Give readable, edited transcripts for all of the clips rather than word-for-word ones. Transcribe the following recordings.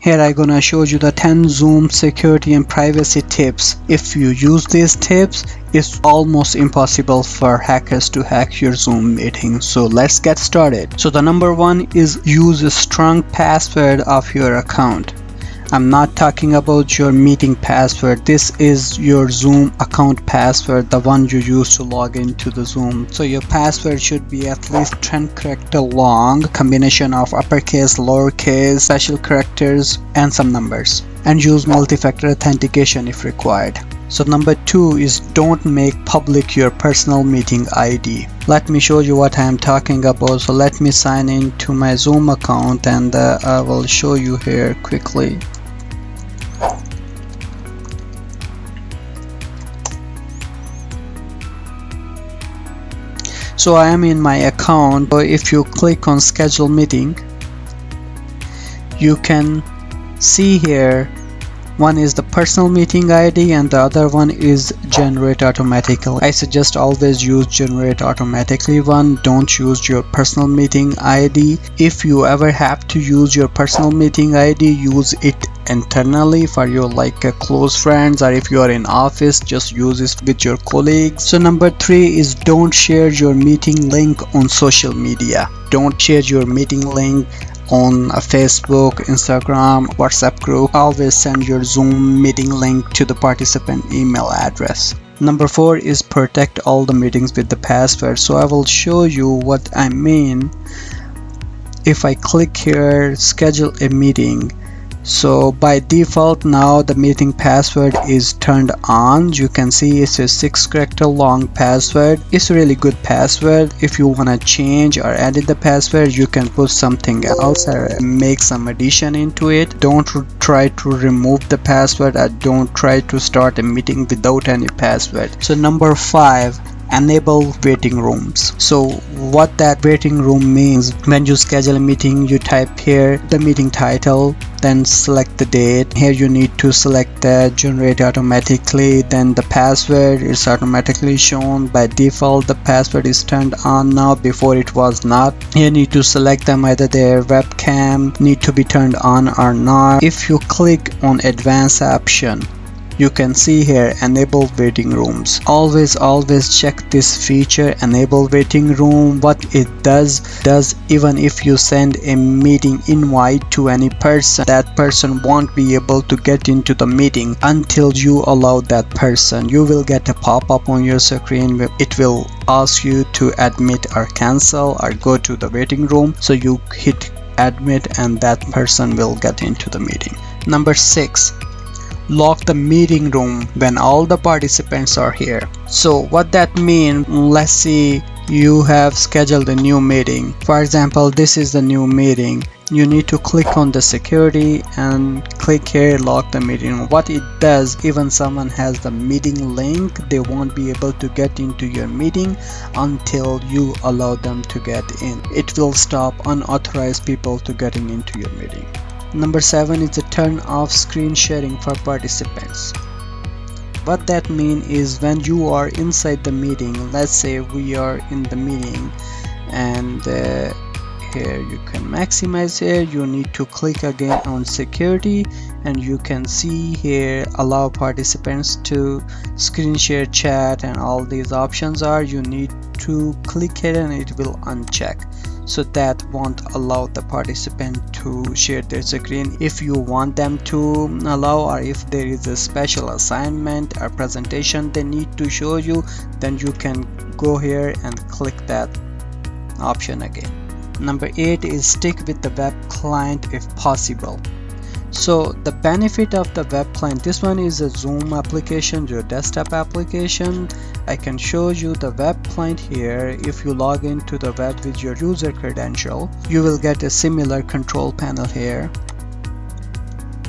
Here I'm gonna show you the 10 Zoom security and privacy tips. If you use these tips, it's almost impossible for hackers to hack your Zoom meeting. So let's get started. So the number one is use a strong password of your account. I'm not talking about your meeting password. This is your Zoom account password, the one you use to log into the Zoom. So your password should be at least 10 character long, combination of uppercase, lowercase, special characters, and some numbers. And use multi-factor authentication if required. So number two is don't make public your personal meeting ID. Let me show you what I am talking about. So let me sign into my Zoom account and I will show you here quickly. So I am in my account. So if you click on schedule meeting, you can see here one is the personal meeting ID and the other one is generate automatically. I suggest always use generate automatically one. Don't use your personal meeting ID. If you ever have to use your personal meeting ID, use it internally for your close friends, or if you are in office, just use it with your colleagues. So number three is don't share your meeting link on social media. Don't share your meeting link on a Facebook, Instagram, WhatsApp group. Always send your Zoom meeting link to the participant email address. Number four is protect all the meetings with the password. So I will show you what I mean. If I click here, schedule a meeting. So by default now the meeting password is turned on. You can see it's a 6 character long password. It's a really good password. If you want to change or edit the password, you can put something else or make some addition into it. Don't try to remove the password, or don't try to start a meeting without any password. So number five, enable waiting rooms. So what that waiting room means, when you schedule a meeting, you type here the meeting title, then select the date. Here you need to select the generate automatically, then the password is automatically shown. By default the password is turned on now, before it was not. You need to select them, either their webcam need to be turned on or not. If you click on advanced option, you can see here enable waiting rooms. Always check this feature, enable waiting room. What it does even if you send a meeting invite to any person, that person won't be able to get into the meeting until you allow that person. You will get a pop-up on your screen. It will ask you to admit or cancel or go to the waiting room. So you hit admit and that person will get into the meeting. Number six, lock the meeting room when all the participants are here. So what that means, let's see you have scheduled a new meeting. For example, this is the new meeting. You need to click on the security and click here lock the meeting room. What it does, even someone has the meeting link, they won't be able to get into your meeting until you allow them to get in. It will stop unauthorized people to getting into your meeting. Number seven is to turn off screen sharing for participants. What that means is when you are inside the meeting, let's say we are in the meeting and here you can maximize here, you need to click again on security and you can see here allow participants to screen share chat, and all these options are, you need to click here and it will uncheck. So that won't allow the participant to share their screen. If you want them to allow, or if there is a special assignment or presentation they need to show you, then you can go here and click that option again. Number 8 is stick with the web client if possible. So the benefit of the web client, this one is a Zoom application, your desktop application. I can show you the web client here. If you log into the web with your user credential, you will get a similar control panel here.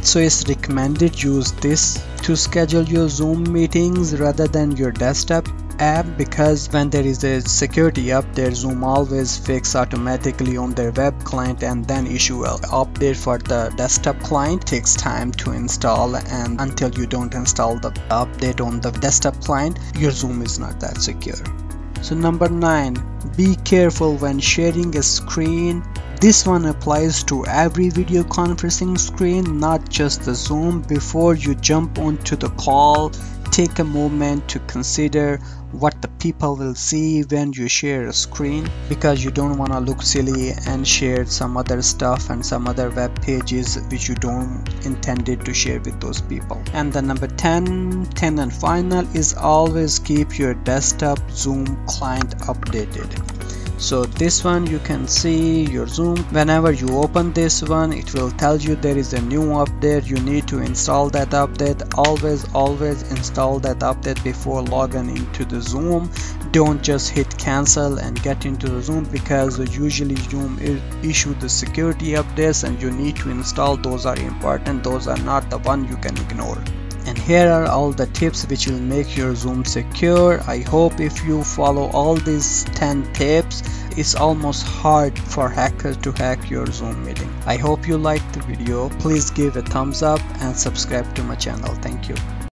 So it's recommended use this to schedule your Zoom meetings rather than your desktop app, because when there is a security update, Zoom always fix automatically on their web client and then issue an update for the desktop client. It takes time to install, and until you don't install the update on the desktop client, your Zoom is not that secure. So number 9, be careful when sharing a screen This one applies to every video conferencing screen, not just the Zoom. Before you jump onto the call, take a moment to consider what the people will see when you share a screen, because you don't want to look silly and share some other stuff and some other web pages which you don't intended to share with those people. And the number 10 and final is always keep your desktop Zoom client updated. So this one, you can see your Zoom. Whenever you open this one, it will tell you there is a new update. You need to install that update. Always install that update before logging into the Zoom. Don't just hit cancel and get into the Zoom, because usually Zoom issue the security updates and you need to install. Those are important. Those are not the one you can ignore. And here are all the tips which will make your Zoom secure. I hope if you follow all these 10 tips, it's almost hard for hackers to hack your Zoom meeting. I hope you liked the video. Please give a thumbs up and subscribe to my channel. Thank you.